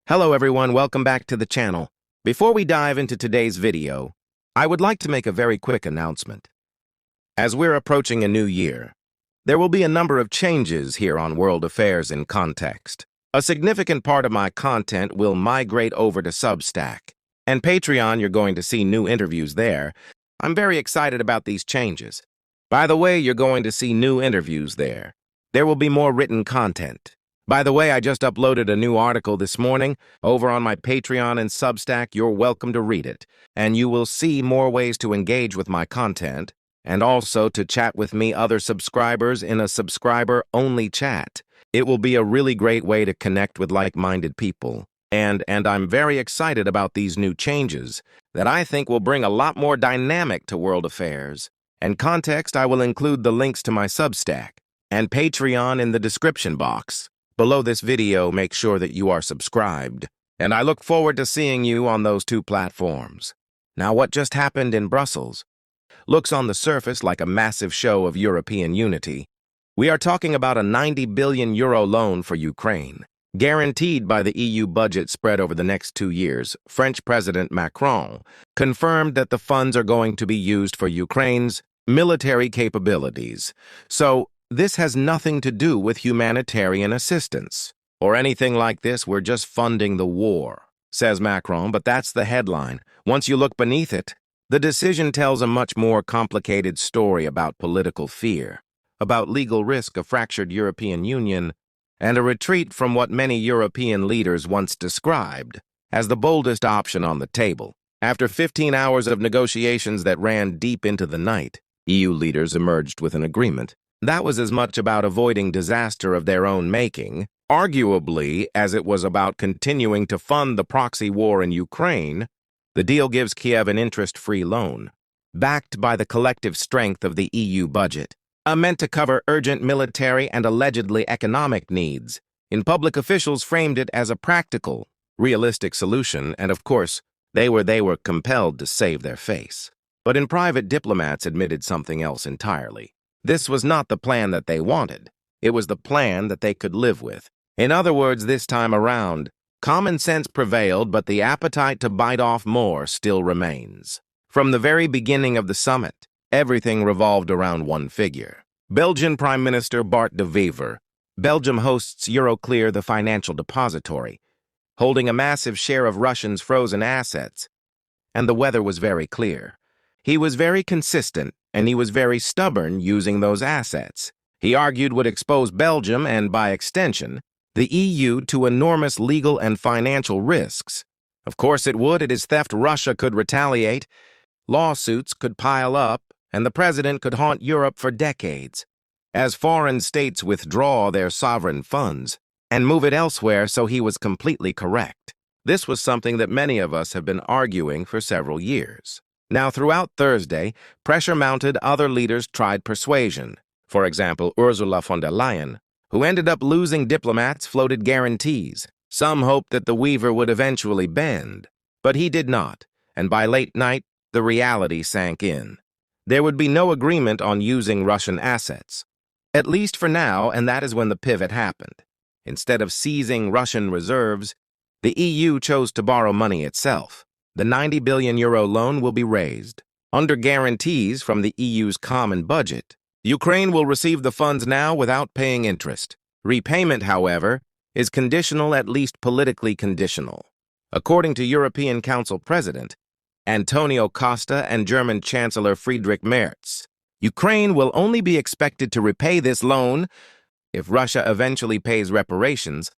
Hello everyone, welcome back to the channel. Before we dive into today's video, I would like to make a very quick announcement. As we're approaching a new year, there will be a number of changes here on World Affairs in Context. A significant part of my content will migrate over to Substack, and Patreon you're going to see new interviews there. I'm very excited about these changes. By the way, you're going to see new interviews there. There will be more written content. By the way, I just uploaded a new article this morning over on my Patreon and Substack. You're welcome to read it, and you will see more ways to engage with my content and also to chat with me, other subscribers, in a subscriber-only chat. It will be a really great way to connect with like-minded people, and I'm very excited about these new changes that I think will bring a lot more dynamic to world affairs. And context, I will include the links to my Substack and Patreon in the description box. Below this video, make sure that you are subscribed, and I look forward to seeing you on those two platforms. Now, what just happened in Brussels looks on the surface like a massive show of European unity. We are talking about a 90 billion euro loan for Ukraine, guaranteed by the EU budget spread over the next 2 years. French President Macron confirmed that the funds are going to be used for Ukraine's military capabilities. So, this has nothing to do with humanitarian assistance or anything like this. We're just funding the war, says Macron, but that's the headline. Once you look beneath it, the decision tells a much more complicated story about political fear, about legal risk, a fractured European Union, and a retreat from what many European leaders once described as the boldest option on the table. After 15 hours of negotiations that ran deep into the night, EU leaders emerged with an agreement. That was as much about avoiding disaster of their own making, arguably, as it was about continuing to fund the proxy war in Ukraine. The deal gives Kiev an interest-free loan, backed by the collective strength of the EU budget, meant to cover urgent military and allegedly economic needs. In public, officials framed it as a practical, realistic solution, and of course, they were compelled to save their face. But in private, diplomats admitted something else entirely. This was not the plan that they wanted. It was the plan that they could live with. In other words, this time around, common sense prevailed, but the appetite to bite off more still remains. From the very beginning of the summit, everything revolved around one figure. Belgian Prime Minister Bart de Wever. Belgium hosts Euroclear, the financial depository, holding a massive share of Russians' frozen assets. And the weather was very clear. He was very consistent, and he was very stubborn using those assets. He argued would expose Belgium and, by extension, the EU to enormous legal and financial risks. Of course it would. It is theft. Russia could retaliate. Lawsuits could pile up, and the president could haunt Europe for decades, as foreign states withdraw their sovereign funds and move it elsewhere. So he was completely correct. This was something that many of us have been arguing for several years. Now, throughout Thursday, pressure mounted. Other leaders tried persuasion. For example, Ursula von der Leyen, who ended up losing diplomats, floated guarantees. Some hoped that the Weaver would eventually bend, but he did not, and by late night, the reality sank in. There would be no agreement on using Russian assets, at least for now, and that is when the pivot happened. Instead of seizing Russian reserves, the EU chose to borrow money itself. The 90 billion euro loan will be raised under guarantees from the EU's common budget. Ukraine will receive the funds now without paying interest. Repayment, however, is conditional, at least politically conditional. According to European Council President Antonio Costa and German Chancellor Friedrich Merz, Ukraine will only be expected to repay this loan if Russia eventually pays reparations.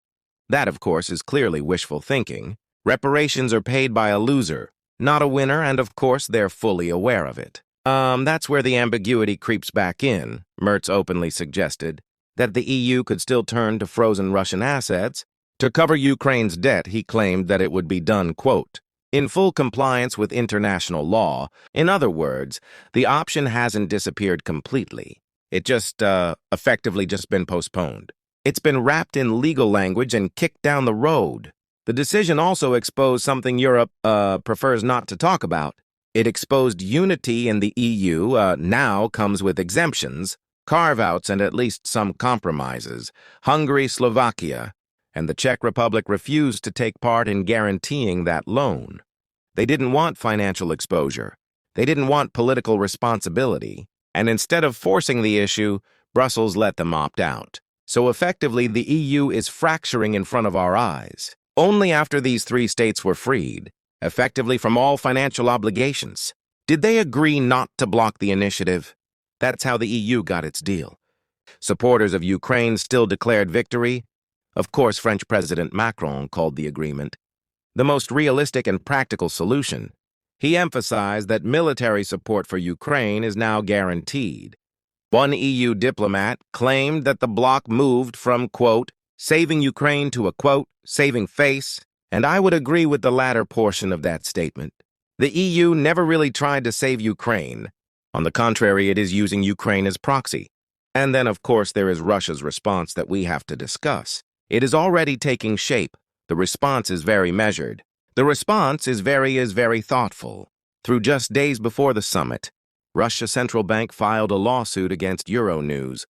That, of course, is clearly wishful thinking. Reparations are paid by a loser, not a winner, and of course they're fully aware of it. That's where the ambiguity creeps back in. Merz openly suggested that the EU could still turn to frozen Russian assets to cover Ukraine's debt. He claimed that it would be done, quote, in full compliance with international law. In other words, the option hasn't disappeared completely. It just, effectively just been postponed. It's been wrapped in legal language and kicked down the road. The decision also exposed something Europe prefers not to talk about. It exposed unity in the EU now comes with exemptions, carve-outs, and at least some compromises. Hungary, Slovakia, and the Czech Republic refused to take part in guaranteeing that loan. They didn't want financial exposure. They didn't want political responsibility, and instead of forcing the issue, Brussels let them opt out. So effectively, the EU is fracturing in front of our eyes. Only after these three states were freed, effectively from all financial obligations, did they agree not to block the initiative. That's how the EU got its deal. Supporters of Ukraine still declared victory. Of course, French President Macron called the agreement the most realistic and practical solution. He emphasized that military support for Ukraine is now guaranteed. One EU diplomat claimed that the bloc moved from, quote, saving Ukraine to a, quote, saving face, and I would agree with the latter portion of that statement. The EU never really tried to save Ukraine. On the contrary, it is using Ukraine as proxy. And then, of course, there is Russia's response that we have to discuss. It is already taking shape. The response is very measured. The response is very thoughtful. Through just days before the summit, Russia's central bank filed a lawsuit against Euronews,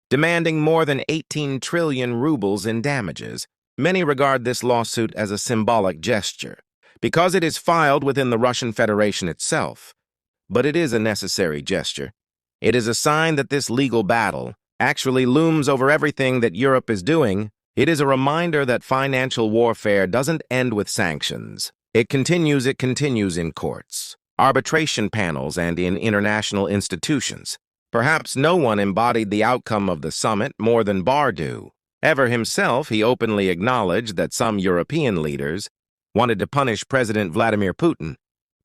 demanding more than 18 trillion rubles in damages. Many regard this lawsuit as a symbolic gesture, because it is filed within the Russian Federation itself. But it is a necessary gesture. It is a sign that this legal battle actually looms over everything that Europe is doing. It is a reminder that financial warfare doesn't end with sanctions. It continues in courts, arbitration panels, and in international institutions. Perhaps no one embodied the outcome of the summit more than Bardu. Ever himself, he openly acknowledged that some European leaders wanted to punish President Vladimir Putin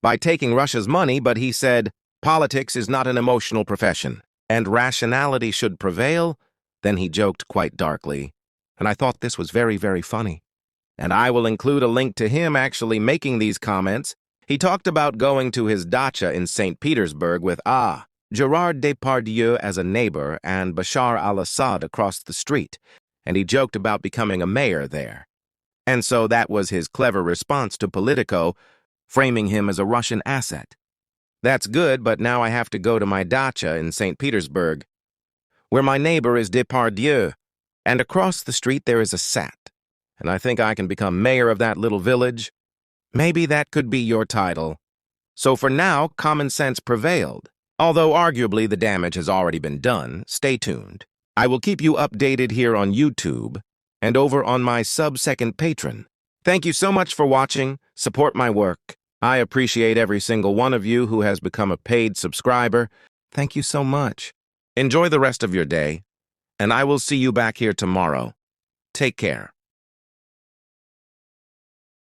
by taking Russia's money, but he said, politics is not an emotional profession, and rationality should prevail. Then he joked quite darkly, and I thought this was very funny. And I will include a link to him actually making these comments. He talked about going to his dacha in St. Petersburg with Gerard Depardieu as a neighbor and Bashar al-Assad across the street, and he joked about becoming a mayor there. And so that was his clever response to Politico, framing him as a Russian asset. That's good, but now I have to go to my dacha in St. Petersburg, where my neighbor is Depardieu, and across the street there is a sat, and I think I can become mayor of that little village. Maybe that could be your title. So for now, common sense prevailed. Although arguably the damage has already been done, stay tuned. I will keep you updated here on YouTube and over on my sub-second Patreon. Thank you so much for watching. Support my work. I appreciate every single one of you who has become a paid subscriber. Thank you so much. Enjoy the rest of your day, and I will see you back here tomorrow. Take care.